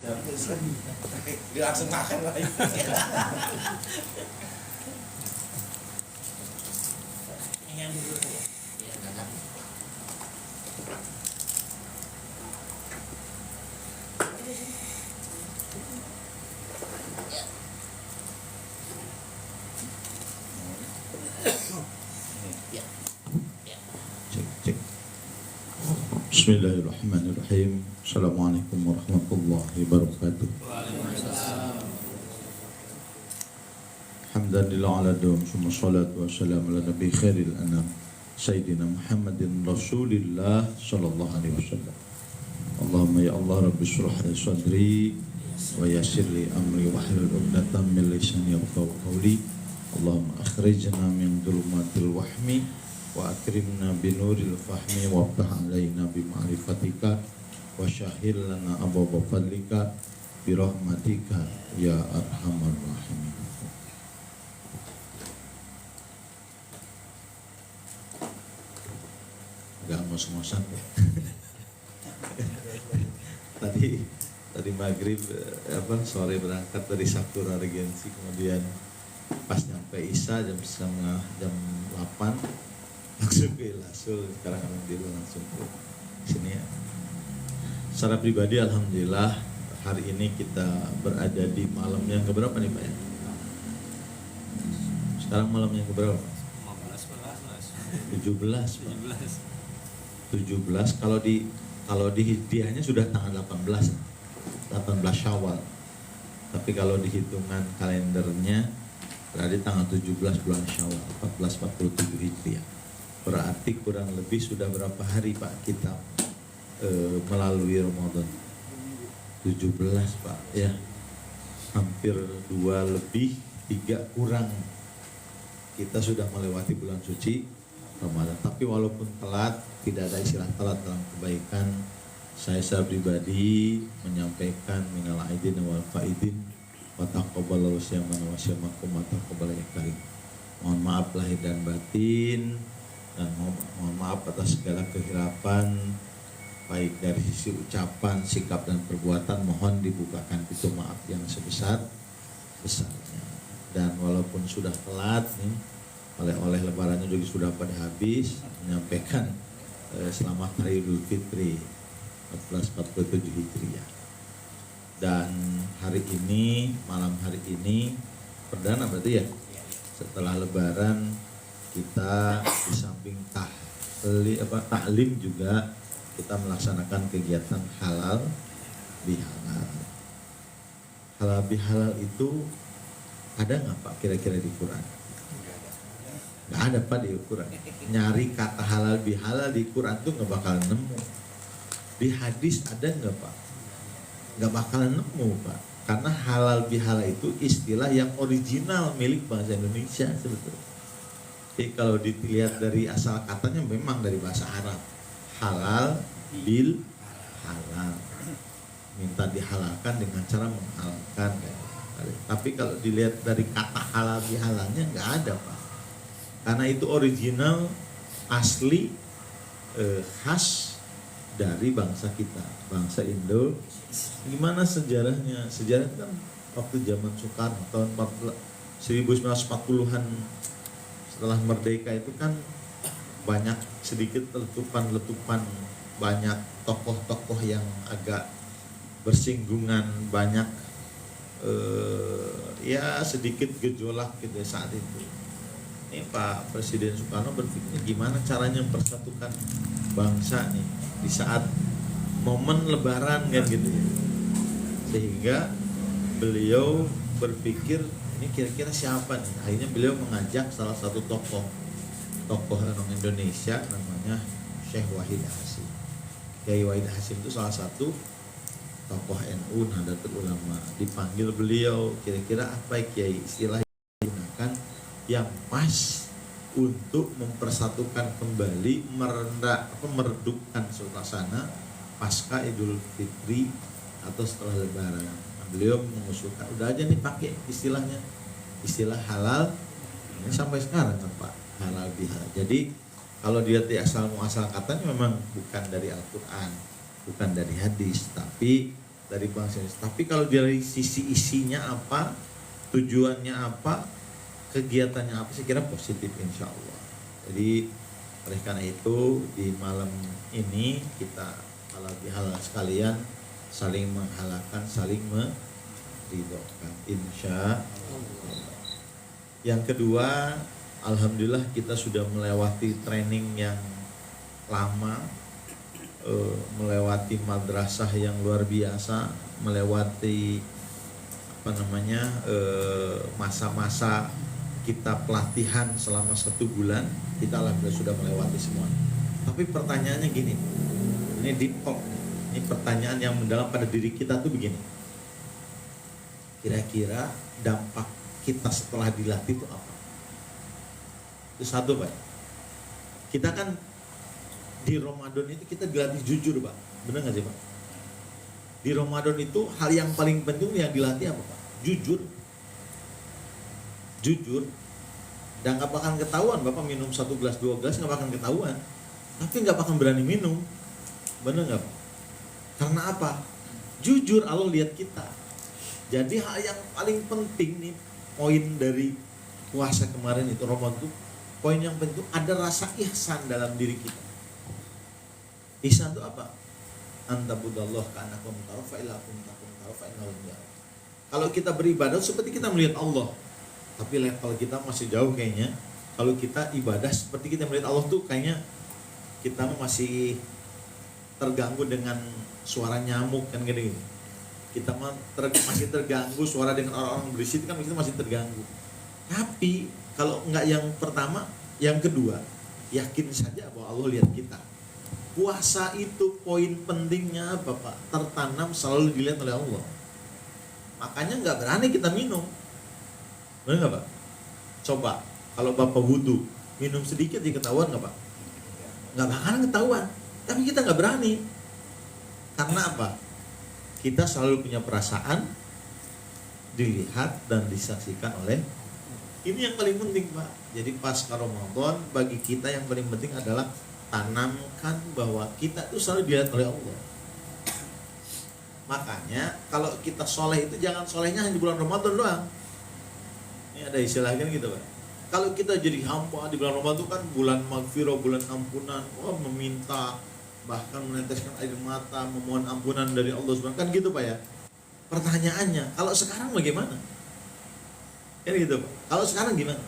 Dia langsung makan lagi. Yang dulu ya. Iya, enggak. Cek. Bismillahirrahmanirrahim. Assalamualaikum warahmatullahi wabarakatuh. Alhamdulillah ala dawam summa salatu wassalamu ala nabi khairil anam Sayyidina Muhammadin Rasulillah sallallahu alaihi wasallam. Allahumma ya Allah rabbi shrah li sadri wa yassir li amri wahlul 'uqdatam min lisani yafqahu qawli. Allahumma akhrijna min dhulumatil wahmi wa akrimna binuril fahmi wa ftah alaina bima'rifatika wa syahil lana abwaaba fadlika birahmatika ya arhamar rahimin. Gak ngos-ngosan ya. tadi maghrib sore berangkat dari Sakura Regensi, kemudian pas nyampe Isya jam 8 langsung ke Ilasul. Sekarang alhamdulillah langsung ke sini ya. Secara pribadi alhamdulillah hari ini kita berada di malam yang keberapa nih Pak ya? Sekarang malam yang keberapa? 17 Pak. 17 kalau di hijriahnya sudah tanggal 18 Syawal. Tapi kalau di hitungan kalendernya berarti tanggal 17 bulan Syawal 1447 Hijriah. Berarti kurang lebih sudah berapa hari Pak kita melalui Ramadan? 17 Pak ya. Hampir 2 lebih 3 kurang kita sudah melewati bulan suci Ramadan. Tapi walaupun telat, tidak ada istilah telat dalam kebaikan. Saya pribadi menyampaikan minal aidin wal faidin wa taqabbalallahu siyamana wa siyamakum wa taqabbal ya karim. Mohon maaf lahir dan batin, dan mohon maaf atas segala kehilapan baik dari sisi ucapan, sikap dan perbuatan. Mohon dibukakan pintu maaf yang sebesar-besarnya. Dan walaupun sudah telat nih, oleh lebarannya juga sudah pada habis, menyampaikan selamat Hari Idul Fitri 1447 Hijriah. Dan hari ini, malam hari ini perdana berarti ya, setelah lebaran kita di samping taklim juga kita melaksanakan kegiatan halal bihalal. Halal bihalal itu ada nggak Pak kira-kira di Quran? Nggak ada Pak di Quran. Nyari kata halal bihalal di Quran tuh nggak bakal nemu. Di hadis ada nggak Pak? Nggak bakalan nemu Pak. Karena halal bihalal itu istilah yang original milik bangsa Indonesia sebetulnya. Jadi kalau dilihat dari asal katanya memang dari bahasa Arab. Halal bil halal. Minta dihalalkan dengan cara menghalalkan. Tapi kalau dilihat dari kata halal bihalalnya nggak ada Pak. Karena itu original, asli, khas dari bangsa kita, bangsa Indo. Gimana sejarahnya? Sejarah kan waktu zaman Soekarno tahun 1940-an setelah merdeka itu kan banyak sedikit letupan-letupan, banyak tokoh-tokoh yang agak bersinggungan, banyak ya sedikit gejolak gitu saat itu. Ini Pak Presiden Soekarno berpikir gimana caranya mempersatukan bangsa nih di saat momen lebaran kan gitu ya. Sehingga beliau berpikir ini kira-kira siapa nih? Akhirnya beliau mengajak salah satu tokoh orang Indonesia namanya Syekh Wahid Hasyim. Kiai Wahid Hasyim itu salah satu tokoh NU Nahdlatul Ulama. Dipanggil beliau, kira-kira apa Kiai istilah yang digunakan yang pas untuk mempersatukan kembali, meredupkan suasana pasca Idul Fitri atau setelah Lebaran. Nah, beliau mengusulkan, udah aja nih pakai istilahnya, istilah halal. Ini sampai sekarang kan Pak, halal bihalal. Jadi kalau dilihat di asal muasal katanya memang bukan dari Al-Quran, bukan dari hadis, tapi dari bangsa Indonesia. Tapi kalau dari sisi isinya apa, tujuannya apa, kegiatannya apa, saya kira positif insya Allah. Jadi oleh karena itu di malam ini kita halal bihalal sekalian saling menghalalkan, saling meridhokan insya Allah. Yang kedua, alhamdulillah kita sudah melewati training yang lama, melewati madrasah yang luar biasa, melewati masa-masa kita pelatihan selama 1 bulan, kita alhamdulillah sudah melewati semua. Tapi pertanyaannya gini, ini deep talk, ini pertanyaan yang mendalam pada diri kita tuh begini. Kira-kira dampak kita setelah dilatih itu apa? Itu satu, Pak. Kita kan di Ramadan itu kita dilatih jujur, Pak. Benar nggak sih, Pak? Di Ramadan itu hal yang paling penting yang dilatih apa, Pak? Jujur. Jujur. Dan nggak bakal ketahuan, Bapak minum 1 gelas 2 gelas nggak bakal ketahuan. Tapi nggak bakal berani minum. Benar nggak, Pak? Karena apa? Jujur, Allah lihat kita. Jadi hal yang paling penting nih, poin dari puasa kemarin itu, Ramadan itu, poin yang penting ada rasa ihsan dalam diri kita. Ihsan itu apa? Anta budallah ka'annakum taraw fa ilakum takum taraw fa innahu yara. Kalau kita beribadah seperti kita melihat Allah, tapi level kita masih jauh kayaknya. Kalau kita ibadah seperti kita melihat Allah tuh kayaknya kita masih terganggu dengan suara nyamuk kan gini. Kita masih terganggu suara dengan orang-orang berisik kan kita masih terganggu. Tapi kalau enggak yang pertama, yang kedua, yakin saja bahwa Allah lihat kita. Puasa itu poin pentingnya apa, Pak? Tertanam selalu dilihat oleh Allah. Makanya nggak berani kita minum. Benar nggak, Pak? Coba kalau Bapak wudhu minum sedikit diketahuan nggak, Pak? Nggak bakalan ketahuan. Tapi kita nggak berani. Karena apa? Kita selalu punya perasaan dilihat dan disaksikan oleh. Ini yang paling penting, Pak. Jadi pasca Ramadan bagi kita yang paling penting adalah tanamkan bahwa kita itu selalu dilihat oleh Allah. Makanya kalau kita soleh itu jangan solehnya hanya di bulan Ramadan doang. Ini ada istilahnya gitu, Pak. Kalau kita jadi hamba di bulan Ramadan itu kan bulan maghfirah, bulan ampunan, meminta, bahkan meneteskan air mata, memohon ampunan dari Allah SWT, kan gitu, Pak ya. Pertanyaannya, kalau sekarang bagaimana? Kan gitu, Pak. Kalau sekarang gimana?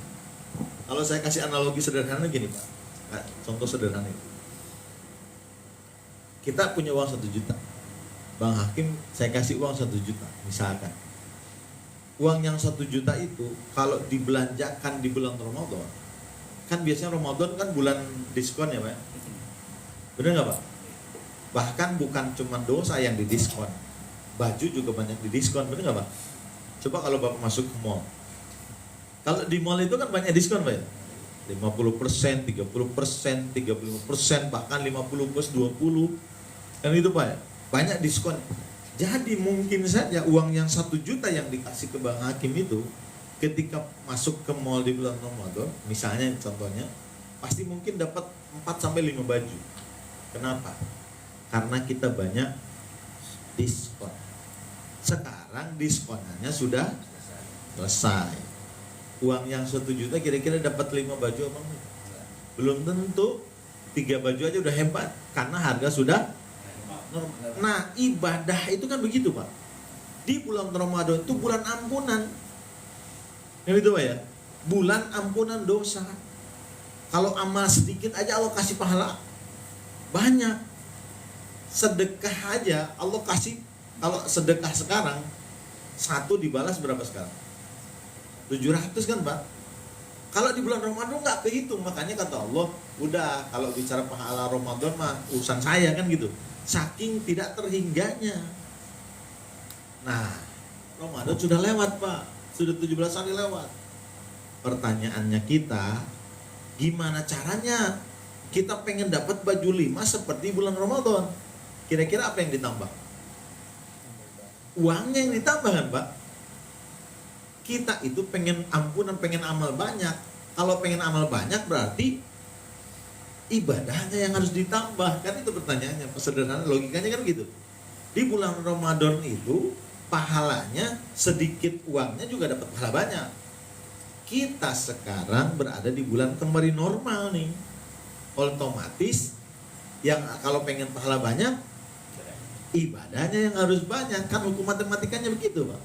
Kalau saya kasih analogi sederhana gini, Pak. Nah, contoh sederhana itu. Kita punya uang 1 juta. Bang Hakim, saya kasih uang 1 juta, misalkan. Uang yang 1 juta itu kalau dibelanjakan di bulan Ramadan, kan biasanya Ramadan kan bulan diskon ya, Pak. Benar nggak, Pak? Bahkan bukan cuma dosa yang didiskon, baju juga banyak didiskon, benar nggak, Pak? Coba kalau Bapak masuk ke mall, kalau di mall itu kan banyak diskon, Pak ya, 50%, 30%, 35%, bahkan 50+20, kan itu, Pak ya, banyak diskon. Jadi mungkin saja uang yang 1 juta yang dikasih ke Bang Hakim itu ketika masuk ke mall di bulan Ramadan, misalnya contohnya, pasti mungkin dapat 4-5 baju. Kenapa? Karena kita banyak diskon. Sekarang diskonannya sudah selesai. Uang yang 1 juta kira-kira dapat 5 baju apa enggak? Belum tentu. 3 baju aja udah hebat karena harga sudah. Nah, ibadah itu kan begitu, Pak. Di bulan Ramadan itu bulan ampunan. Yang itu, Pak ya. Bulan ampunan dosa. Kalau amal sedikit aja Allah kasih pahala banyak. Sedekah aja Allah kasih. Kalau sedekah sekarang 1 dibalas berapa sekarang? 700 kan, Pak. Kalau di bulan Ramadan nggak kehitung. Makanya kata Allah, udah kalau bicara pahala Ramadan mah urusan saya kan gitu. Saking tidak terhingganya. Nah, Ramadan sudah lewat, Pak. Sudah 17 hari lewat. Pertanyaannya kita, gimana caranya kita pengen dapat baju 5 seperti bulan Ramadan? Kira-kira apa yang ditambah? Uangnya yang ditambah kan, Pak? Kita itu pengen ampunan, pengen amal banyak. Kalau pengen amal banyak berarti ibadahnya yang harus ditambah. Kan itu pertanyaannya, sederhana logikanya kan gitu. Di bulan Ramadan itu pahalanya sedikit, uangnya juga dapat pahala banyak. Kita sekarang berada di bulan kembali normal nih. Otomatis yang kalau pengen pahala banyak, ibadahnya yang harus banyak. Kan hukum matematikanya begitu, Pak.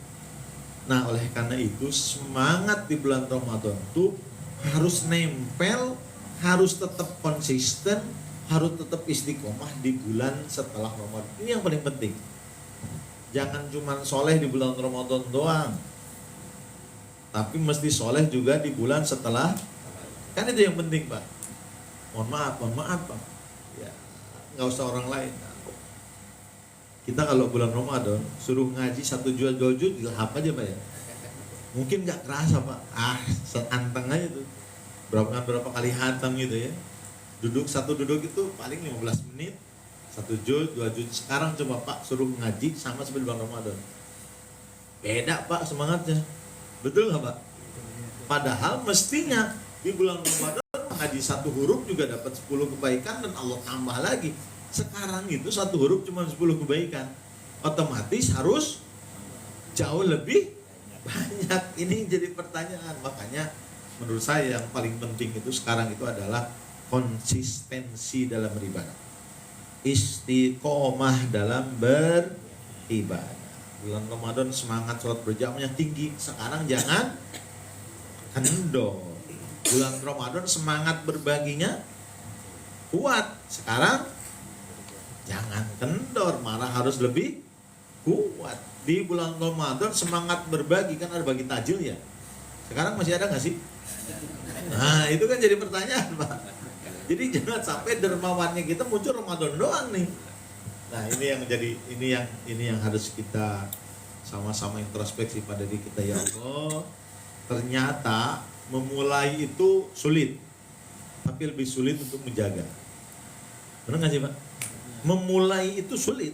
Nah, oleh karena itu semangat di bulan Ramadan itu harus nempel, harus tetap konsisten, harus tetap istiqomah di bulan setelah Ramadan. Ini yang paling penting. Jangan cuma soleh di bulan Ramadan doang, tapi mesti soleh juga di bulan setelah. Kan itu yang penting, Pak. Mohon maaf, Pak. Ya, nggak usah orang lain. Kita kalau bulan Ramadan suruh ngaji 1 juz 2 juz dilahap aja, Pak ya. Mungkin nggak kerasa, Pak. Seanteng aja tuh. Berapa kali hatam gitu ya. Satu duduk itu paling 15 menit, 1 juz 2 juz. Sekarang coba Pak suruh ngaji sama seperti bulan Ramadan. Beda, Pak, semangatnya. Betul nggak, Pak? Padahal mestinya di bulan Ramadan ngaji 1 huruf juga dapat 10 kebaikan dan Allah tambah lagi. Sekarang itu 1 huruf cuma 10 kebaikan. Otomatis harus jauh lebih banyak. Ini jadi pertanyaan. Makanya menurut saya yang paling penting itu sekarang itu adalah konsistensi dalam beribadah, istiqomah dalam beribadah. Bulan Ramadan semangat sholat berjamaahnya tinggi. Sekarang jangan kendor. Bulan Ramadan semangat berbaginya kuat. Sekarang jangan kendor, malah harus lebih kuat. Di bulan Ramadan semangat berbagi, kan ada bagi tajil ya. Sekarang masih ada nggak sih? Nah, itu kan jadi pertanyaan, Pak. Jadi jangan sampai dermawannya kita muncul Ramadan doang nih. Nah, ini yang harus kita sama-sama introspeksi pada diri kita. Ya Allah, ternyata memulai itu sulit, tapi lebih sulit untuk menjaga. Benar nggak sih, Pak? Memulai itu sulit,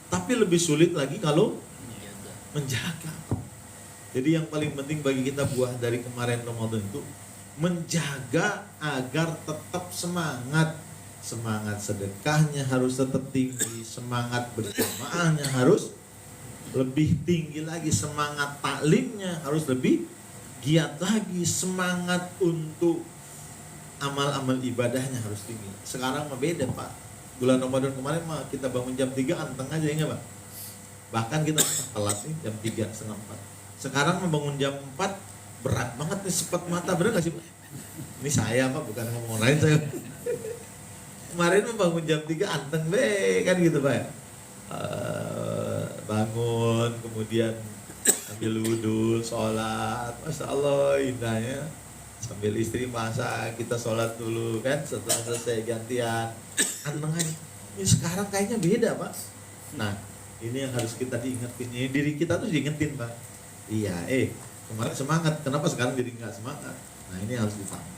tapi lebih sulit lagi kalau menjaga. Jadi yang paling penting bagi kita buah dari kemarin Ramadan itu menjaga agar tetap semangat. Semangat sedekahnya harus tetap tinggi, semangat berjamaahnya harus lebih tinggi lagi, semangat taklimnya harus lebih giat lagi, semangat untuk amal-amal ibadahnya harus tinggi. Sekarang mah beda, Pak. Bulan Ramadan kemarin mah kita bangun jam 3 anteng aja, ya, Pak. Bahkan kita telat nih jam 3, setengah 4. Sekarang membangun jam 4 berat banget nih, sepet mata. Bener gak sih, Pak? Ini saya, Pak, bukan ngomong lain saya. Kemarin membangun jam 3 anteng be, kan gitu, Pak. Bangun, kemudian ambil wudhu, sholat, Masya Allah indahnya. Sambil istri masak, kita sholat dulu kan, setelah selesai gantian anteng aja. Ini sekarang kayaknya beda, Pak. Nah, ini yang harus kita diingetin. Ini diri kita tuh diingetin, Pak. Iya, kemarin semangat, kenapa sekarang jadi nggak semangat? Nah, ini harus dipahami,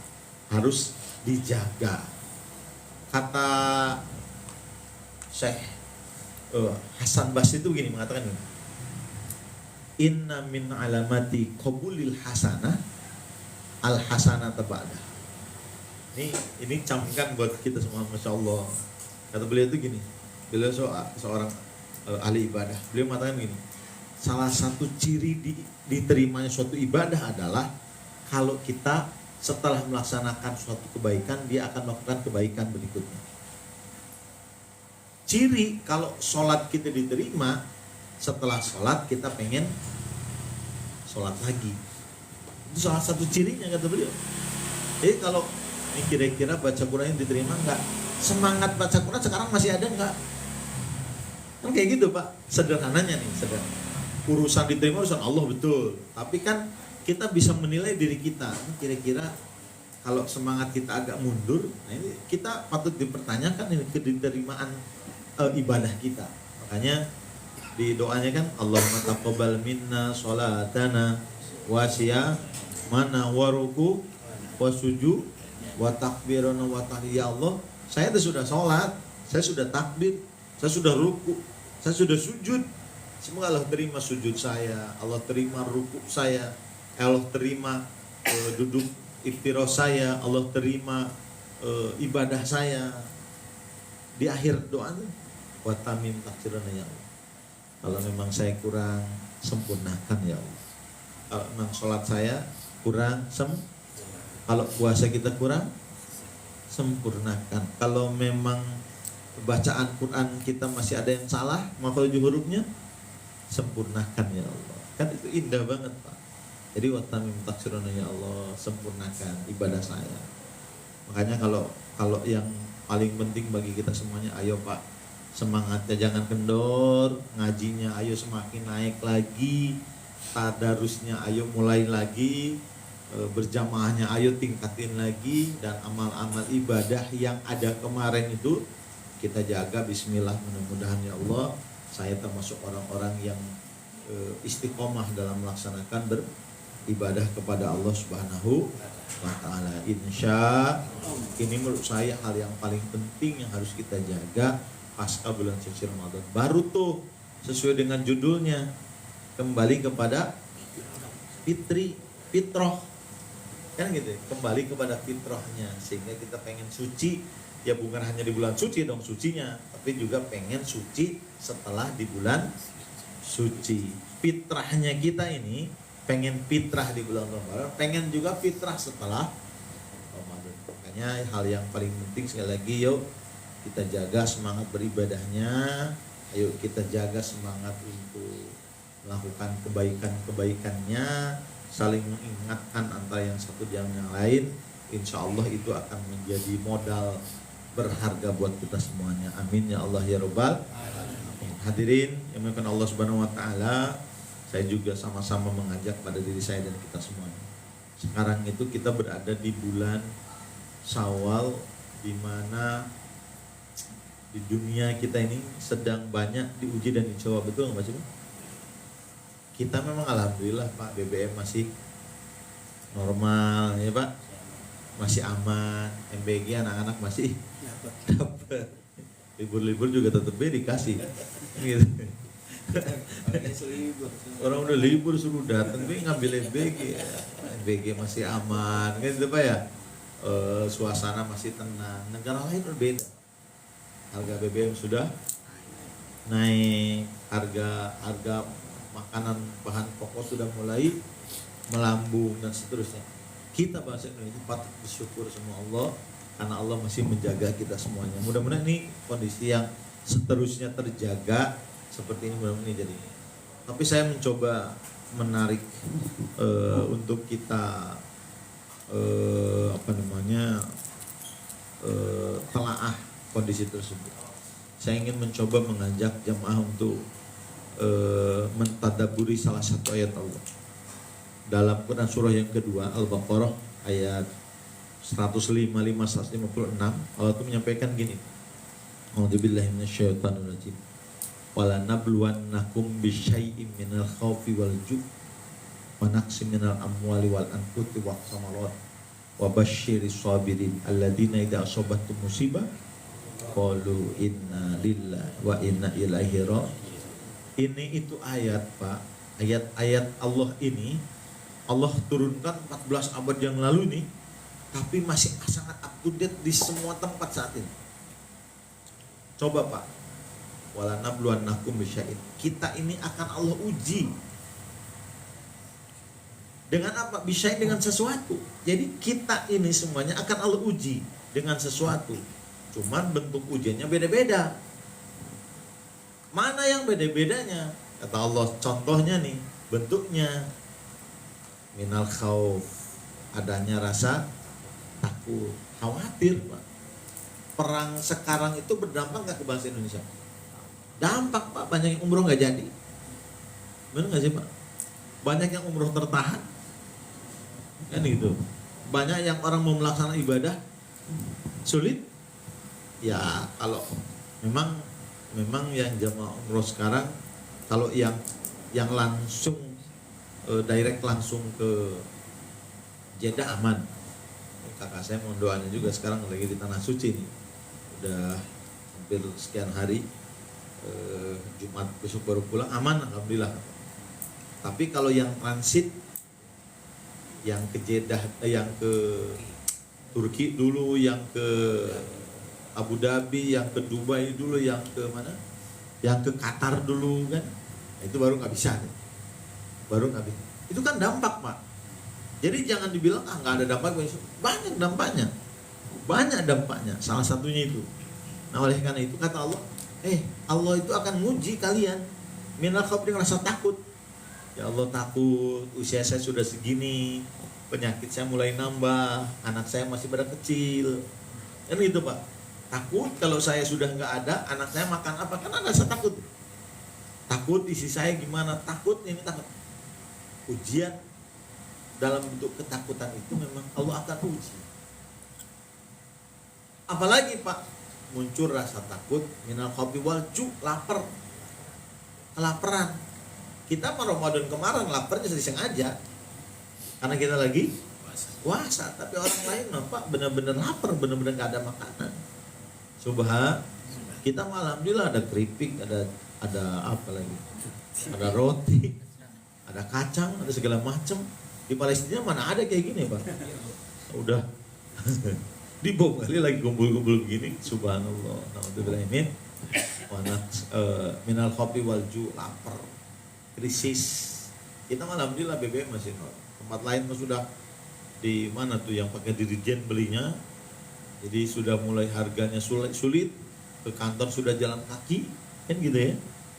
harus dijaga. Kata Syekh Hasan Basri itu begini, mengatakan ini, inna min alamati qabulil hasanah al hasanah tabada. Ini camkan buat kita semua, Masya Allah. Kata beliau itu gini, beliau seorang ahli ibadah. Beliau mengatakan gini, salah satu ciri diterimanya suatu ibadah adalah kalau kita setelah melaksanakan suatu kebaikan, dia akan melakukan kebaikan berikutnya. Ciri kalau sholat kita diterima, setelah sholat kita pengen sholat lagi. Itu salah satu cirinya, kata beliau. Jadi kalau ini kira-kira baca Quran yang diterima enggak? Semangat baca Quran sekarang masih ada enggak? Kan kayak gitu, Pak. Sederhananya nih, sederhana. Urusan diterima urusan Allah, betul. Tapi kan kita bisa menilai diri kita. Kira-kira kalau semangat kita agak mundur, nah ini kita patut dipertanyakan ini keterimaan ibadah kita. Makanya di doanya kan Allahumma taqabbal minna sholatana wa siyamana wa ruku wa sujud wa takbirana wa tahlil. Ya Allah, saya sudah sholat, saya sudah takbir, saya sudah ruku, saya sudah sujud. Semoga Allah terima sujud saya, Allah terima ruku saya, Allah terima duduk iftiroh saya, Allah terima ibadah saya. Di akhir doa wa tamim taksirana ya Allah. Kalau memang saya kurang, sempurnakan ya Allah. Kalau memang sholat saya kurang, kalau puasa kita kurang, sempurnakan. Kalau memang bacaan Quran kita masih ada yang salah, makhraj hurufnya, sempurnakan ya Allah. Kan itu indah banget Pak. Jadi watamim taksiruna ya Allah, sempurnakan ibadah saya. Makanya kalau yang paling penting bagi kita semuanya, ayo Pak, semangatnya jangan kendor, ngajinya ayo semakin naik lagi, tadarusnya ayo mulai lagi, berjamaahnya ayo tingkatin lagi, dan amal-amal ibadah yang ada kemarin itu kita jaga. Bismillah, mudah-mudahan ya Allah saya termasuk orang-orang yang istiqomah dalam melaksanakan beribadah kepada Allah Subhanahu wa ta'ala. Insya ini menurut saya hal yang paling penting yang harus kita jaga pasca bulan suci Ramadan. Baru tuh sesuai dengan judulnya, kembali kepada fitrah kan gitu, kembali kepada fitrahnya, sehingga kita pengen suci ya, bukan hanya di bulan suci dong sucinya, tapi juga pengen suci setelah di bulan suci. Fitrahnya kita ini pengen fitrah di bulan Ramadan, pengen juga fitrah setelah Ramadan. Makanya hal yang paling penting sekali lagi, yuk kita jaga semangat beribadahnya, ayo kita jaga semangat untuk melakukan kebaikan-kebaikannya, saling mengingatkan antara yang satu dengan yang lain. Insya Allah itu akan menjadi modal berharga buat kita semuanya. Amin ya Allah ya Rabbal alamin. Hadirin yang dimuliakan Allah Subhanahu wa taala, saya juga sama-sama mengajak pada diri saya dan kita semuanya. Sekarang itu kita berada di bulan Syawal, di mana di dunia kita ini sedang banyak diuji dan dicoba, betul nggak Pak? Kita memang alhamdulillah Pak, BBM masih normal ya Pak, masih aman, MBG anak-anak masih dapat, libur-libur juga tetap dikasih gitu. Orang udah libur suruh datang tapi ngambil MBG, MBG masih aman gitu Pak ya. Suasana masih tenang. Negara lain berbeda, harga BBM sudah naik, harga makanan bahan pokok sudah mulai melambung dan seterusnya. Kita bangsa Indonesia patut bersyukur sama Allah karena Allah masih menjaga kita semuanya. Mudah-mudahan ini kondisi yang seterusnya terjaga seperti ini, mudah-mudahan ini jadi. Tapi saya mencoba menarik untuk kita telaah kondisi tersebut. Saya ingin mencoba mengajak jamaah untuk mentadaburi salah satu ayat Allah dalam Quran surah yang kedua Al-Baqarah ayat 155-156. Allah itu menyampaikan gini, A'udzubillahi minasyaitonirrajim. Wala nabluwannakum bisyai'im minal khaufi wal ju' wa naqsim minal amwali wal anfusi was samarat wa basyiris sabirin alladzina idza asabatum musibah qalu inna lillahi wa inna ilaihi raji'un. Ini itu ayat Pak, ayat-ayat Allah ini Allah turunkan 14 abad yang lalu nih, tapi masih sangat up to date di semua tempat saat ini. Coba Pak, wala nabluwannakum bisyai'in, kita ini akan Allah uji dengan apa? Bisyai'in, dengan sesuatu. Jadi kita ini semuanya akan Allah uji dengan sesuatu. Cuman bentuk ujiannya beda-beda. Mana yang beda-bedanya? Kata Allah, contohnya nih, bentuknya minal khauf, adanya rasa takut, khawatir Pak. Perang sekarang itu berdampak nggak ke bangsa Indonesia? Dampak Pak, banyak yang umroh nggak jadi. Benar nggak sih Pak? Banyak yang umroh tertahan, kan gitu. Banyak yang orang mau melaksanakan ibadah sulit. Ya kalau memang yang jamaah umroh sekarang, kalau yang langsung direct langsung ke Jeddah aman. Kakak saya mohon doanya juga, sekarang lagi di Tanah Suci nih, udah hampir sekian hari, Jumat besok baru pulang, aman alhamdulillah. Tapi kalau yang transit, yang ke Jeddah, yang ke Turki dulu, yang ke Abu Dhabi, yang ke Dubai dulu, yang ke mana? Yang ke Qatar dulu kan. Nah, itu baru nggak bisa nih. Baru nggak bisa. Itu kan dampak, Pak. Jadi jangan dibilang nggak ada dampak. Banyak dampaknya. Banyak dampaknya. Salah satunya itu. Nah, oleh karena itu kata Allah, Allah itu akan nguji kalian. Minal khauf, rasa takut. Ya Allah, takut, usia saya sudah segini, penyakit saya mulai nambah, anak saya masih pada kecil. Kan gitu, Pak. Takut kalau saya sudah nggak ada, anak saya makan apa? Kan ada rasa takut. Takut isi saya gimana? Takut ini takut. Ujian dalam bentuk ketakutan itu memang Allah akan uji. Apalagi, Pak, muncul rasa takut, minal khaufi wal ju', lapar. Kelaparan. Kita Ramadan kemarin laparnya sengaja. Karena kita lagi puasa, tapi orang lain Pak benar-benar lapar, benar-benar nggak ada makanan. Subhan, kita alhamdulillah ada keripik, ada apa lagi? Ada roti, ada kacang, ada segala macam. Di Palestina mana ada kayak gini, Pak? Udah dibom kali lagi kumpul-kumpul begini. Subhanallah. Alhamdulillah ini minal khaufi wal ju', lapar, krisis. Kita alhamdulillah BBM masih nol. Tempat lain sudah di mana tuh yang pakai dirijen belinya. Jadi sudah mulai harganya sulit. Ke kantor sudah jalan kaki, kan gitu ya.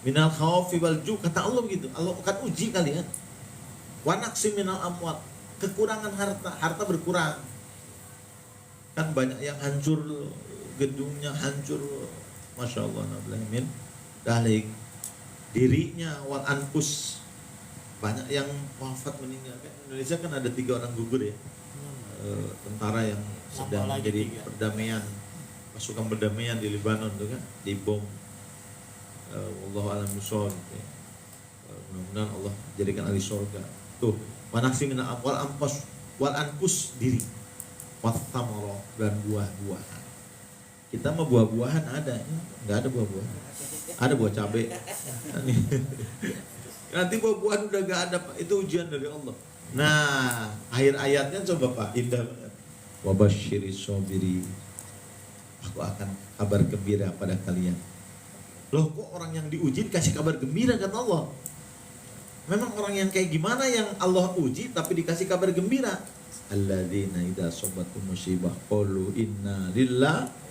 Minal khaufi wal ju', kata Allah gitu. Allah akan uji kalian. Wa naqsi minal amwat, kekurangan harta berkurang. Kan banyak yang hancur, gedungnya hancur. Masya Allah, nablamin dalik dirinya wal anfus, banyak yang wafat meninggal. Kan Indonesia kan ada 3 orang gugur ya, tentara yang sedang menjadi perdamaian, pasukan perdamaian di Lebanon tuh kan dibom. Wallahu a'lam bishawab gitu ya. Mudah-mudahan Allah jadikan ahli surga. Tuh, manaksi min wal anfus, wal anfus diri, wathamara, dan buah-buahan. Kita mau buah-buahan ada, nggak ada buah-buahan. Ada buah cabai. Nanti buah-buahan udah nggak ada, Pak. Itu ujian dari Allah. Nah, akhir ayatnya coba, Pak, indah banget. Wabasyiris sabiri. Aku akan kabar gembira pada kalian. Loh, kok orang yang diuji dikasih kabar gembira, kata Allah? Memang orang yang kayak gimana yang Allah uji tapi dikasih kabar gembira? Alladzina idza asabathum musibah qalu inna lillahi.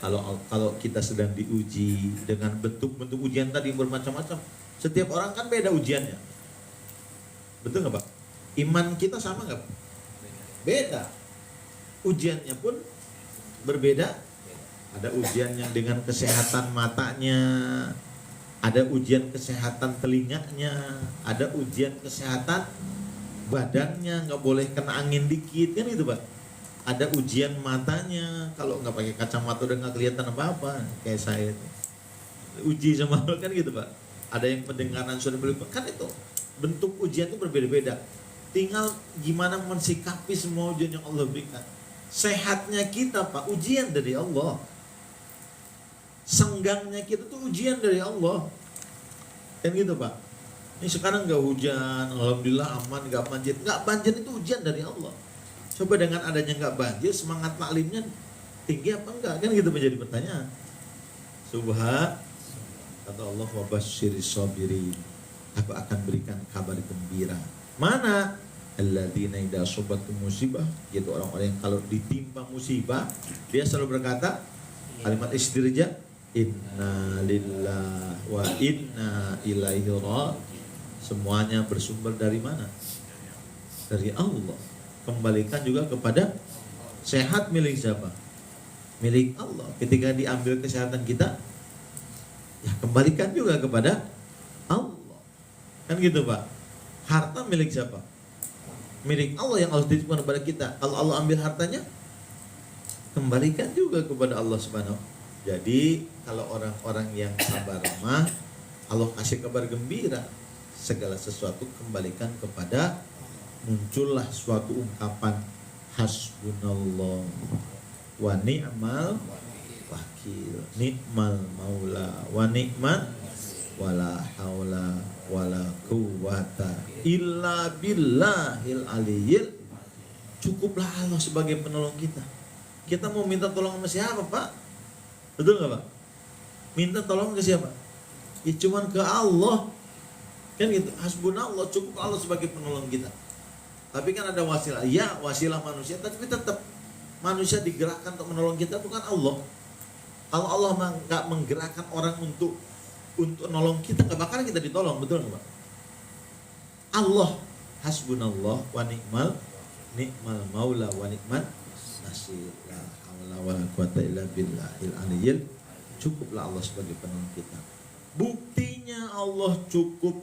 Kalau kita sedang diuji dengan bentuk-bentuk ujian tadi yang bermacam-macam, setiap orang kan beda ujiannya. Betul nggak, Pak? Iman kita sama nggak, Pak? Beda. Ujiannya pun berbeda. Ada ujian yang dengan kesehatan matanya, ada ujian kesehatan telinganya, ada ujian kesehatan badannya, nggak boleh kena angin dikit, kan itu, Pak. Ada ujian matanya, kalau nggak pakai kacamata udah nggak kelihatan apa-apa, kayak saya itu. Uji sama kan gitu, Pak. Ada yang pendengaran sudah berubah, kan itu bentuk ujian itu berbeda-beda. Tinggal gimana mensikapi semua ujian yang Allah berikan. Sehatnya kita, Pak, ujian dari Allah. Senggangnya kita tuh ujian dari Allah, kan gitu, Pak. Ini sekarang nggak hujan, alhamdulillah aman, nggak banjir. Nggak banjir itu ujian dari Allah. Coba dengan adanya nggak banjir, semangat taklimnya tinggi apa enggak? Kan gitu menjadi pertanyaan. Subhan, kata Allah, wabasyiris sabirin. Aku akan berikan kabar gembira. Mana? Alladzina idza asabathum musibah, yaitu orang-orang yang kalau ditimpa musibah, dia selalu berkata kalimat istirja, inna lillahi wa inna ilaihi raji'un. Semuanya bersumber dari mana? Dari Allah. Kembalikan juga kepada sehat milik siapa? Milik Allah. Ketika diambil kesehatan kita, ya kembalikan juga kepada Allah. Kan gitu, Pak. Harta milik siapa? Milik Allah yang Allah titipkan kepada kita. Kalau Allah ambil hartanya, kembalikan juga kepada Allah Subhanahu. Jadi kalau orang-orang yang sabar mah, Allah kasih kabar gembira. Segala sesuatu kembalikan kepada, muncullah suatu ungkapan hasbunallah wa ni'mal wakil, ni'mal maula wa ni'mal wala haula wala quwata illa billahil aliyyil. Cukuplah Allah sebagai penolong kita. Kita mau minta tolong sama siapa, Pak? Betul nggak, Pak? Minta tolong ke siapa? Ya cuman ke Allah. Kan gitu, hasbunallah, cukup Allah sebagai penolong kita. Tapi kan ada wasilah, ya wasilah manusia, tapi tetap manusia digerakkan untuk menolong kita, bukan Allah. Kalau Allah nggak menggerakkan orang untuk nolong kita, nggak bakal kita ditolong, betul nggak Pak? Allah hasbunallah wa ni'mal maula wa ni'mal nasir. La haula wala quwata illa billahil aliyyil. Cukuplah Allah sebagai penolong kita. Buktinya Allah cukup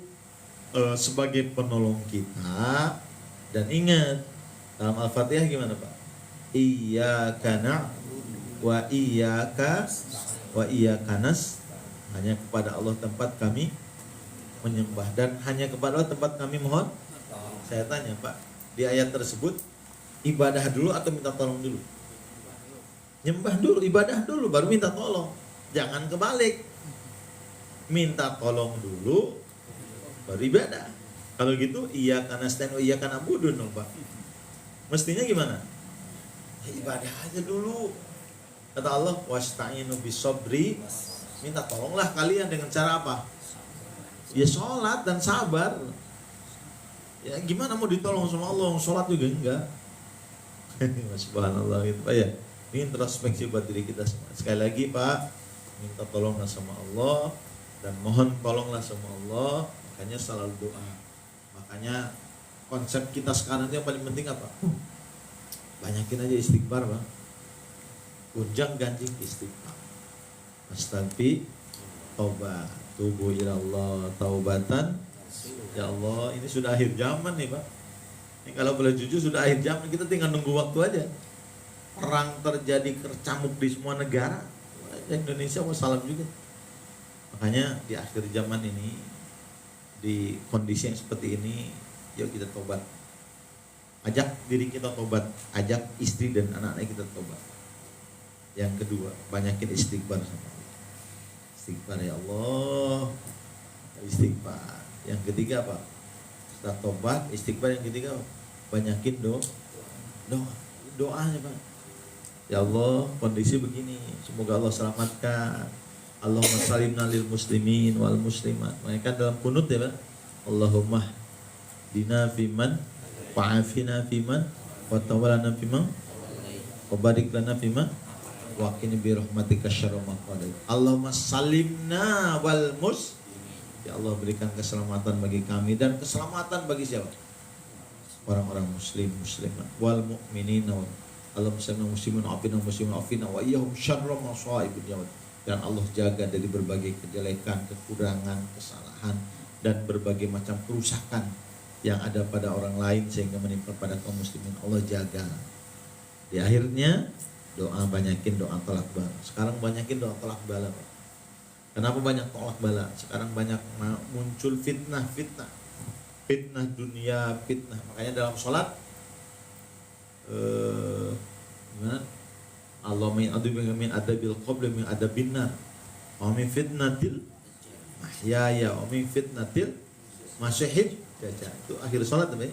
sebagai penolong kita. Dan ingat, dalam Al-Fatihah gimana Pak? Iyyaka na'budu wa iyyaka nasta'in. Hanya kepada Allah tempat kami menyembah, dan hanya kepada Allah tempat kami mohon. Saya tanya Pak, di ayat tersebut ibadah dulu atau minta tolong dulu? Nyembah dulu, ibadah dulu, baru minta tolong. Jangan kebalik. Minta tolong dulu, baru ibadah. Kalau gitu, iyyaka nasta'in wa iyyaka na'budu dong Pak. Mestinya gimana? Ya, ibadah aja dulu. Kata Allah, wasta'inu bisobri. Minta tolonglah kalian dengan cara apa? Ya sholat dan sabar. Ya gimana mau ditolong sama Allah? Sholat juga enggak. Subhanallah gitu Pak ya. Ini introspeksi buat diri kita semua. Sekali lagi Pak, minta tolonglah sama Allah dan mohon tolonglah sama Allah. Makanya selalu doa. Makanya konsep kita sekarang yang paling penting apa? Banyakin aja istighfar Pak. Ujang ganjing istighfar. Astagfir, taubat, tubuh ilallah, taubatan. Ya Allah, ini sudah akhir zaman nih Pak. Ini kalau boleh jujur sudah akhir zaman, kita tinggal nunggu waktu aja. Perang terjadi kercamuk di semua negara. Indonesia mau salam juga. Makanya di akhir zaman ini, di kondisi yang seperti ini, yuk kita tobat. Ajak diri kita tobat, ajak istri dan anak-anak kita tobat. Yang kedua, banyakin istighfar sama Allah. Istighfar ya Allah, istighfar. Yang ketiga apa? Setelah tobat, istighfar. Yang ketiga banyakin doanya Pak. Ya Allah, kondisi begini, semoga Allah selamatkan. Allahumma salimna lil muslimin wal muslimat. Mereka dalam kunut ya Pak. Allahumma dina fiman wa'afina fiman wa tawallana fiman wa barik lana fiman wa qina bi rahmatika syarra ma qadait. Allahumma salimna wal mus. Ya Allah, berikan keselamatan bagi kami dan keselamatan bagi siapa? Orang-orang muslim muslimat wal mu'minina. Allahumma salimna muslimin afina muslimin afina wa iyyahum syarra ma saibul yaud. Dan Allah jaga dari berbagai kejelekan, kekurangan, kesalahan dan berbagai macam kerusakan yang ada pada orang lain sehingga menimpa pada kaum muslimin. Allah jaga. Di akhirnya doa, banyakin doa tolak bala. Sekarang banyakin doa tolak bala Pak. Kenapa banyak tolak bala? Sekarang banyak muncul fitnah dunia, fitnah. Makanya dalam sholat gimana? Allah min adabil qabl min adabin nar wa min fitnatil mahyaya wa min fitnatil masyahid. Itu akhir sholat ya.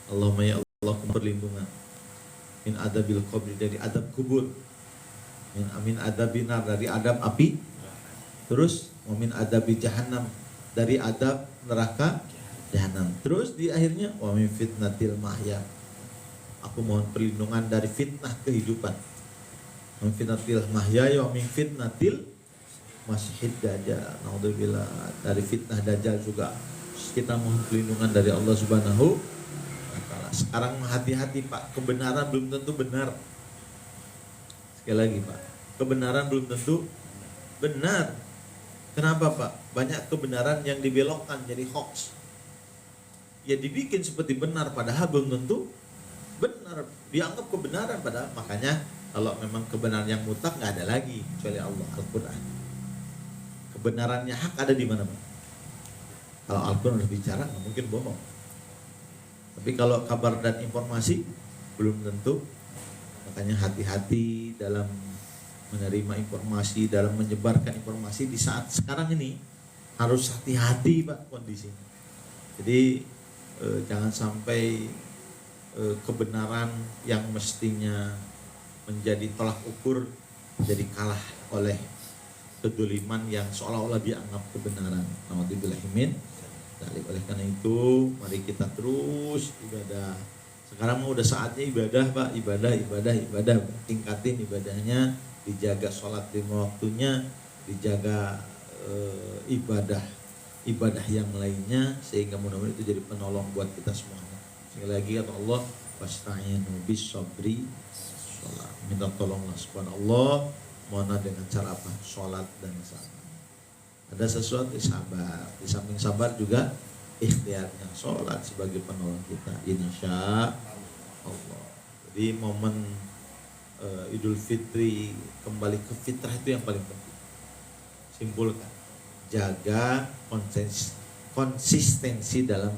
Allahumma ya Allah, perlindungan min adabil qabr, dari adab kubur, min adabinar, dari adab api, terus wa min adabi jahannam, dari adab neraka jahannam, terus di akhirnya wa min fitnatil mahya, aku mohon perlindungan dari fitnah kehidupan, wa min fitnatil mahya wa min fitnatil masyhid dajjal, naudzubillah, dari fitnah dajjal juga kita mohon perlindungan dari Allah Subhanahu wa taala. Sekarang hati-hati Pak, kebenaran belum tentu benar. Sekali lagi Pak, kebenaran belum tentu benar. Kenapa Pak? Banyak kebenaran yang dibelokkan jadi hoax. Ya dibikin seperti benar padahal belum tentu benar. Dianggap kebenaran padahal, makanya kalau memang kebenaran yang mutlak nggak ada lagi kecuali Allah, Al-Quran. Kebenarannya hak ada di mana Pak? Kalau Al-Quran udah bicara nggak mungkin bohong. Tapi kalau kabar dan informasi belum tentu. Makanya hati-hati dalam menerima informasi, dalam menyebarkan informasi di saat sekarang ini. Harus hati-hati Pak kondisinya. Jadi jangan sampai kebenaran yang mestinya menjadi tolak ukur jadi kalah oleh kedoliman yang seolah-olah dianggap kebenaran. Naudzubillah min dzalik. Oleh karena itu, mari kita terus ibadah. Sekarang mau udah saatnya ibadah, Pak. Ibadah. Tingkatin ibadahnya, dijaga sholat lima waktunya, dijaga ibadah yang lainnya, sehingga mudah-mudahan itu jadi penolong buat kita semuanya. Sekali lagi kata Allah, wasta'inu bis sabri sholat. Minta tolonglah subhanallah, mohon dengan cara apa? Sholat dan sabar. Ada sesuatu sabar. Di samping sabar juga ikhtiarnya sholat sebagai penolong kita, insya Allah. Jadi momen Idul Fitri kembali ke fitrah itu yang paling penting. Simpulkan, jaga konsistensi dalam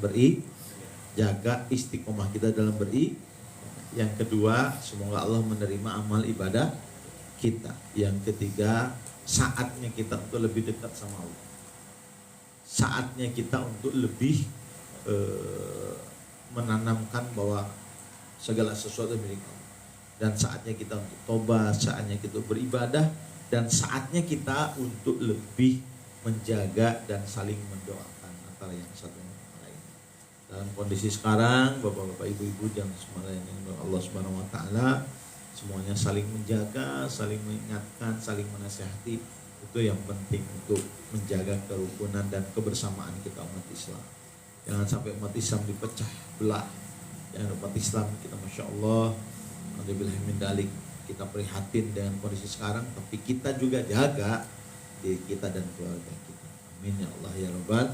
jaga istiqomah kita dalam Yang kedua, semoga Allah menerima amal ibadah kita. Yang ketiga, saatnya kita untuk lebih dekat sama Allah. Saatnya kita untuk lebih menanamkan bahwa segala sesuatu milik Allah. Dan saatnya kita untuk tobat, saatnya kita beribadah, dan saatnya kita untuk lebih menjaga dan saling mendoakan antara yang satu dengan yang lain. Dalam kondisi sekarang, bapak-bapak, ibu-ibu yang semuanya Allah Subhanahu wa taala, semuanya saling menjaga, saling mengingatkan, saling menasihati. Itu yang penting untuk menjaga kerukunan dan kebersamaan kita umat Islam. Jangan sampai umat Islam dipecah belah. Jangan umat Islam kita Masya Allah, alhamdulillah min dalik, kita prihatin dengan kondisi sekarang, tapi kita juga jaga diri kita dan keluarga kita. Amin ya Allah ya Rabbal.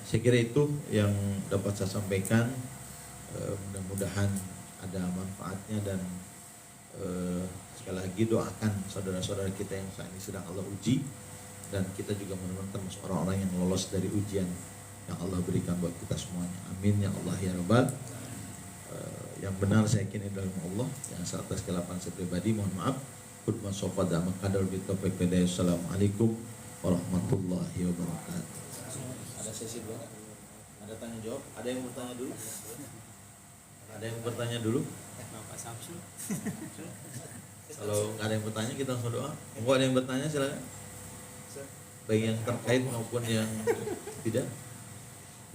Saya kira itu yang dapat saya sampaikan. Mudah-mudahan ada manfaatnya, dan sekali lagi doakan saudara-saudara kita yang saat ini sedang Allah uji, dan kita juga mudah-mudahan termasuk orang-orang yang lolos dari ujian yang Allah berikan buat kita semuanya. Amin ya Allah ya Rabbal. Yang benar saya yakin adalah Allah, yang salah atas kelapan saya pribadi mohon maaf. Khutbah sofa dan makadar bitopek pedaya. Assalamualaikum warahmatullahi wabarakatuh. Ada sesi dua, ada tanya jawab, ada yang bertanya dulu? Ada yang bertanya dulu? Bapak Samsul. Kalau nggak ada yang bertanya kita langsung doa. Enggak ada yang bertanya silakan. Baik yang terkait maupun yang tidak.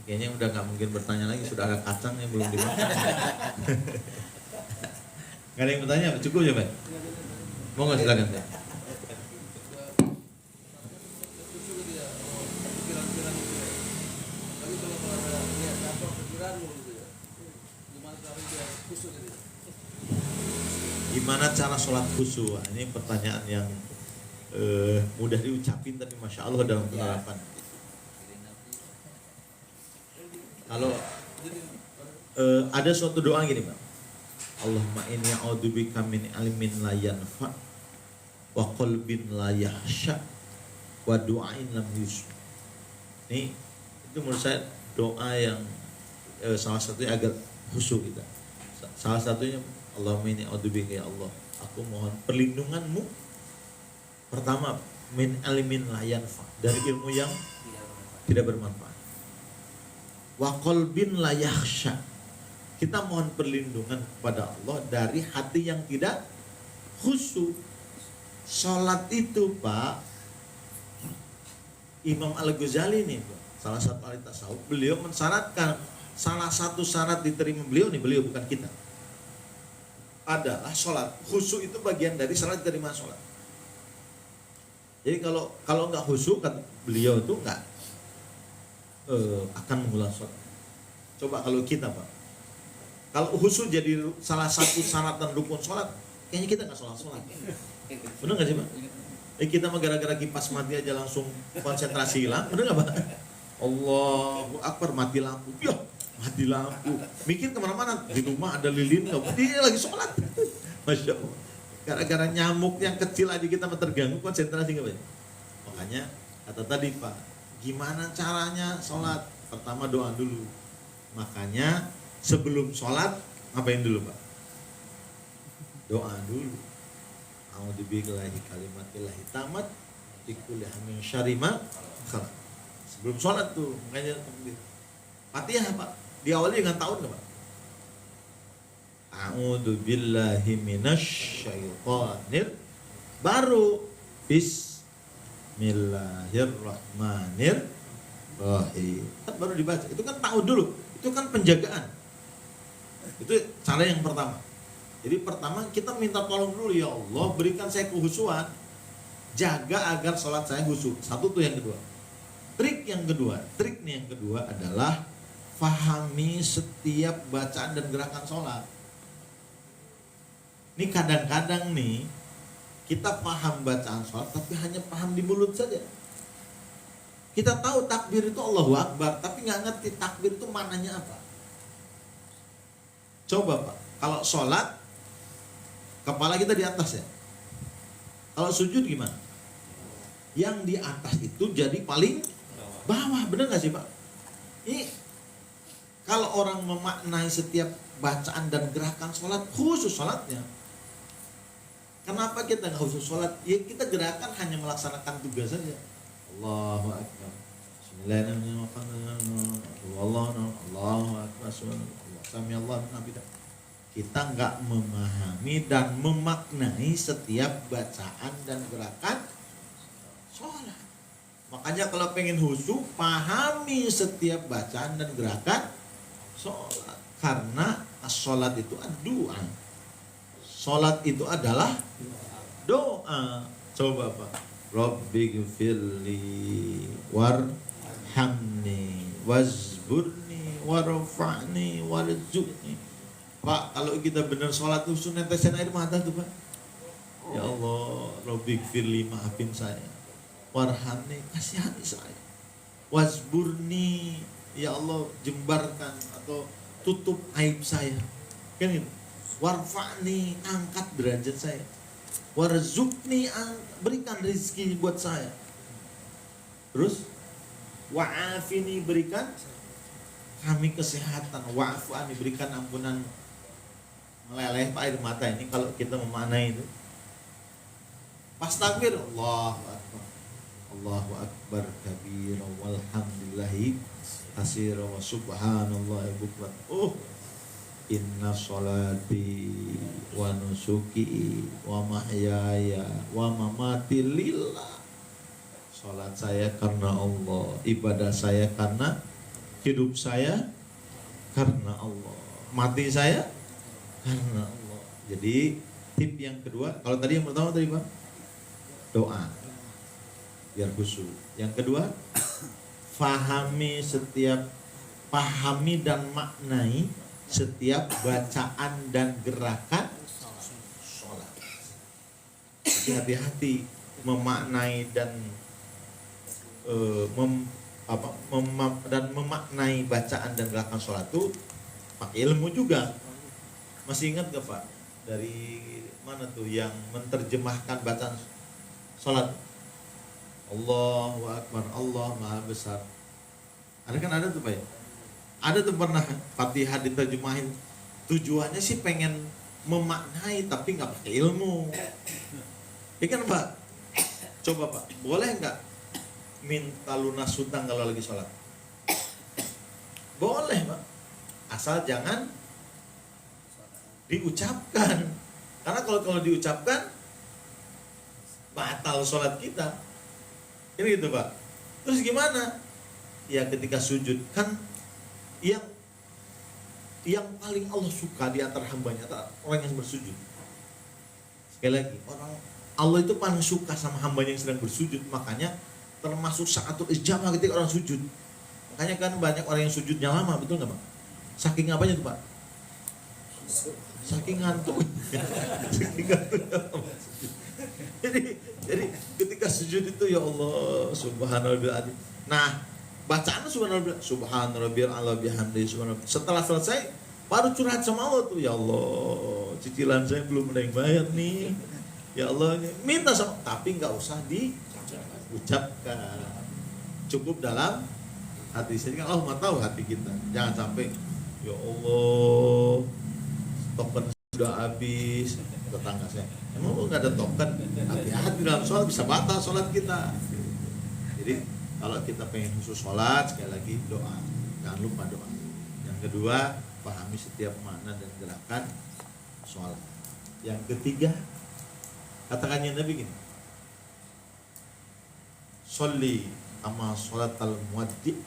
Kayaknya udah nggak mungkin bertanya lagi, sudah ada kacang yang belum dimakan. Nggak ada yang bertanya, cukup ya Pak? Mau nggak silakan Pak? Gimana cara sholat khusyuk? Ini pertanyaan yang mudah diucapin tapi masya Allah dalam penerapan. Kalau ada suatu doa gini Pak, Allahumma inni a'udzubika min ilmin la yanfa wa qalbin la yahsha wa du'ain lam yusma. Ini itu menurut saya doa yang salah satunya agar khusyuk kita. Salah satunya Allahumma inni a'udzubika ya Allah, aku mohon perlindunganmu pertama min ilmin la yanfa, dari ilmu yang tidak bermanfaat. Wa qalbin la yakhsha, kita mohon perlindungan kepada Allah dari hati yang tidak khusyuk. Salat itu Pak, Imam Al-Ghazali nih Pak, salah satu ahli tasawuf, beliau mensyaratkan salah satu syarat diterima beliau bukan kita, adalah sholat. Khusyuk itu bagian dari salat diterima sholat. Jadi kalau nggak khusyuk, kan beliau itu nggak akan mengulang sholat. Coba kalau kita Pak, kalau khusyuk jadi salah satu syarat dan rukun sholat, kayaknya kita nggak sholat. Bener nggak sih Pak? Kita mah gara-gara kipas mati aja langsung konsentrasi hilang, bener nggak Pak? Allahu Akbar, mati lampu, ya mati lampu, mikir kemana-mana, di rumah ada lilin, dia lagi sholat. Masya Allah, gara-gara nyamuk yang kecil aja kita terganggu konsentrasi nggak Pak? Makanya kata tadi Pak, gimana caranya sholat? Pertama doa dulu. Makanya sebelum sholat ngapain dulu Pak? Doa dulu. A'udzubillahi kalimatillahi tamat bikulli min syarri ma khalaq. Sebelum sholat tuh, makanya Fatihah Pak, diawali dengan tahun Pak. A'udzubillahi minasyaitonir, baru Bismillahirrahmanirrahim. Kan baru dibaca. Itu kan tahu dulu. Itu kan penjagaan. Itu cara yang pertama. Jadi pertama kita minta tolong dulu, ya Allah berikan saya kehusuan, jaga agar sholat saya khusyuk. Satu tuh yang kedua. Trik yang kedua adalah fahami setiap bacaan dan gerakan sholat. Ini kadang-kadang nih kita paham bacaan sholat tapi hanya paham di mulut saja. Kita tahu takbir itu Allahu Akbar, tapi nggak ngerti takbir itu maknanya apa. Coba Pak, kalau sholat kepala kita di atas ya. Kalau sujud gimana? Yang di atas itu jadi paling bawah, bener nggak sih Pak? Ini kalau orang memaknai setiap bacaan dan gerakan sholat, khusus sholatnya. Kenapa kita nggak khusus sholat? Ya kita gerakan hanya melaksanakan tugas saja. Allahu Akbar. Bismillahirrahmanirrahim. Allahu Akbar. Samiallahu liman hamidah. Kita nggak memahami dan memaknai setiap bacaan dan gerakan sholat. Makanya kalau pengen khusyuk, pahami setiap bacaan dan gerakan sholat. Karena sholat itu doa. Sholat itu adalah doa. Coba Pak. Rabbighfirli warhamni wazburni warfa'ni warzuqni. Pak, kalau kita benar sholat tuh netesin air mata tuh Pak. Ya Allah, Rabbighfirli, maafin saya. Warhamni, kasihani saya. Wazburni, ya Allah jembarkan atau tutup aib saya. Kan gitu. Warfa'ni, angkat derajat saya. Warzuqni, berikan rezeki buat saya. Terus wa'afini, berikan kami kesehatan. Wa'afani, berikan ampunan. Meleleh Pak air mata ini kalau kita memaknai itu. Pas takbir, Allahu Akbar. Allahu Akbar kabira walhamdulillahi katsira wa subhanallahi bukratan. Inna sholati wa nusuki wa mahyaya wa mamati lillah. Salat saya karena Allah, ibadah saya karena hidup saya karena Allah, mati saya karena Allah. Jadi tip yang kedua, kalau tadi yang pertama tadi Pak, doa biar khusyuk. Yang kedua, pahami dan maknai setiap bacaan dan gerakan sholat. Jadi hati-hati memaknai dan memaknai bacaan dan gerakan sholat itu pakai ilmu juga. Masih ingat gak Pak dari mana tuh yang menerjemahkan bacaan sholat? Allahu Akbar, Allah Maha Besar. Ada tuh Pak ya? Ada tuh pernah Fatihah diterjemahin, tujuannya sih pengen memaknai tapi nggak pakai ilmu. Ya kan Pak? Coba Pak, boleh nggak minta lunas hutang kalau lagi sholat? Boleh Pak, asal jangan diucapkan. Karena kalau diucapkan batal sholat kita. Ini gitu Pak. Terus gimana? Ya ketika sujud kan yang paling Allah suka di antara hambanya orang yang bersujud. Sekali lagi, Allah itu paling suka sama hambanya yang sedang bersujud. Makanya termasuk sa'atul ijabah ketika orang sujud. Makanya kan banyak orang yang sujudnya lama, betul nggak Pak? Saking apanya tuh Pak? Saking ngantuk. Jadi ketika sujud itu ya Allah subhanallah. Nah, bacaannya subhanallah Allah bihamdi subhanallah. Setelah selesai baru curhat sama Allah tuh, ya Allah cicilan saya belum ada yang bayar nih. Ya Allah minta sama, tapi nggak usah diucapkan. Cukup dalam hati. Jadi kan Allah tahu hati kita. Jangan sampai ya Allah token sudah habis, tetangga saya emang lu nggak ada token, hati-hati dalam sholat bisa batal sholat kita. Jadi kalau kita pengen khusus sholat, sekali lagi doa, jangan lupa doa. Yang kedua, pahami setiap makna dan gerakan sholat. Yang ketiga, katakannya Nabi gini, sholli kama sholatal muaddi.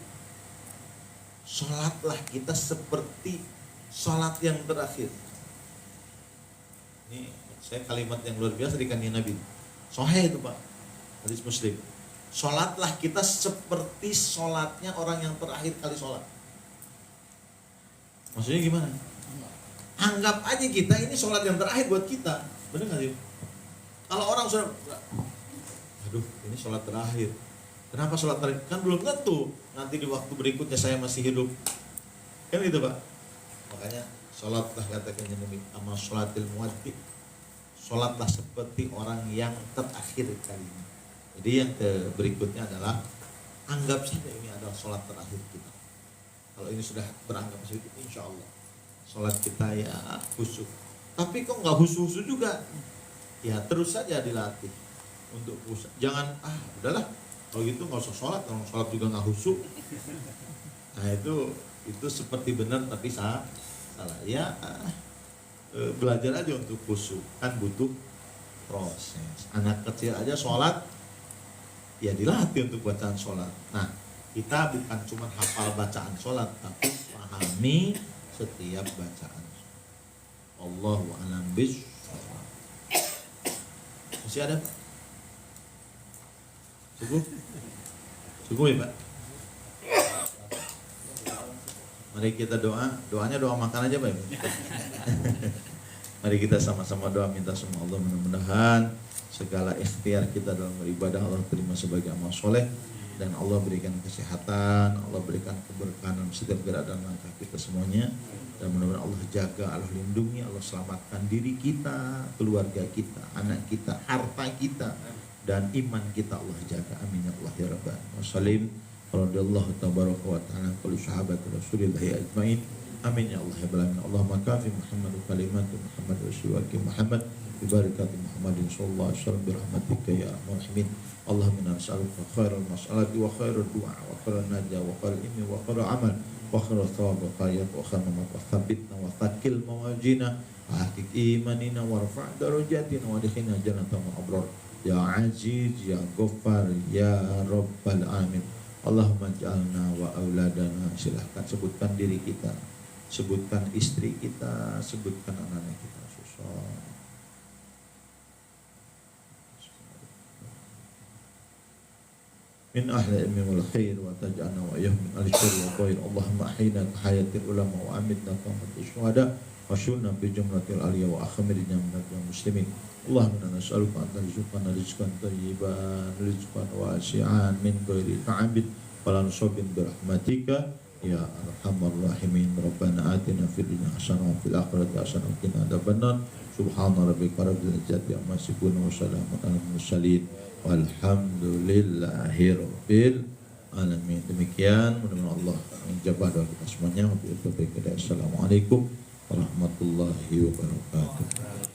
Sholatlah kita seperti sholat yang terakhir. Ini saya kalimat yang luar biasa di kanjeng Nabi. Sahih itu Pak, hadis Muslim. Sholatlah kita seperti sholatnya orang yang terakhir kali sholat. Maksudnya gimana? Anggap aja kita ini sholat yang terakhir buat kita. Bener gak sih? Kalau orang sudah, aduh ini sholat terakhir. Kenapa sholat terakhir? Kan belum tentu nanti di waktu berikutnya saya masih hidup. Kan gitu Pak. Makanya sholatlah katakan Nabi amal sholatil muaddi. Sholatlah seperti orang yang terakhir kalinya. Jadi yang berikutnya adalah anggap saja ini adalah sholat terakhir kita. Kalau ini sudah beranggap seperti itu, insya Allah sholat kita ya khusyuk. Tapi kok nggak khusyuk juga? Ya terus saja dilatih untuk khusyuk. Jangan udahlah kalau gitu nggak usah sholat, kalau sholat juga nggak khusyuk. Nah itu seperti benar tapi salah. Ya belajar aja untuk khusyuk, kan butuh proses. Anak kecil aja sholat ya dilatih untuk bacaan sholat. Nah kita bukan cuma hafal bacaan sholat, tapi pahami setiap bacaan. Allahu a'lam bishawab. Masih ada? Cukup ya Pak? Mari kita doa. Doanya doa makan aja Pak. Mari kita sama-sama doa minta sama Allah mudah-mudahan segala ikhtiar kita dalam beribadah Allah terima sebagai amal soleh, dan Allah berikan kesehatan, Allah berikan keberkahan dalam setiap gerak dan langkah kita semuanya, dan mudah-mudahan Allah jaga, Allah lindungi, Allah selamatkan diri kita, keluarga kita, anak kita, harta kita, dan iman kita Allah jaga. Amin ya Allah ya Rabbal alamin. Radhiyallahu tabaraka wa ta'ala kulli sahabat Rasulillah ajmain. Amin ya Allah ya Rabbal alamin. Allahumma kafi Muhammad kalimatu Muhammad wa siwaki Muhammad bi barakati Muhammadin sallallahu alaihi wasallam bi rahmatika ya arhamar rahimin. Allahumma nas'aluka khairal mas'alati wa khairal du'a wa khairal najah wa khairal ilmi wa khairal amal wa khairal thawab wa khairal wa khairal mamat wa thabbitna wa thaqil mawajina wa hakik imanina wa rafa' darajatina wa adkhilna jannatal abrar ya aziz ya ghaffar ya rabbal alamin. Allahumma ja'alna wa auladana. Silahkan sebutkan diri kita, sebutkan istri kita, sebutkan anak-anak kita. Susah. Min ahli ilmi wal khair wa taj'alna wa iyyahum min ahli syarri wa khair. Allahumma ahyina hayatil ulama wa amitna qamatil syuhada wa shunna bi jumlatil aliyah wa akhmirna minal muslimin. Allahumma nas'aluka an tarzuqana rizqan thayyiban rizqan wasi'an min ghairi ta'abid wa la nusabin bi rahmatika ya arhamar rahimin. Rabbana atina fid dunya hasanah wa fil akhirati hasanah wa qina adzabannar. Subhana rabbika rabbil izzati amma yasifun wa salamun alal mursalin walhamdulillahi rabbil alamin. Demikian, mudah-mudahan Allah menjawab doa kita semuanya. Assalamualaikum warahmatullahi wabarakatuh.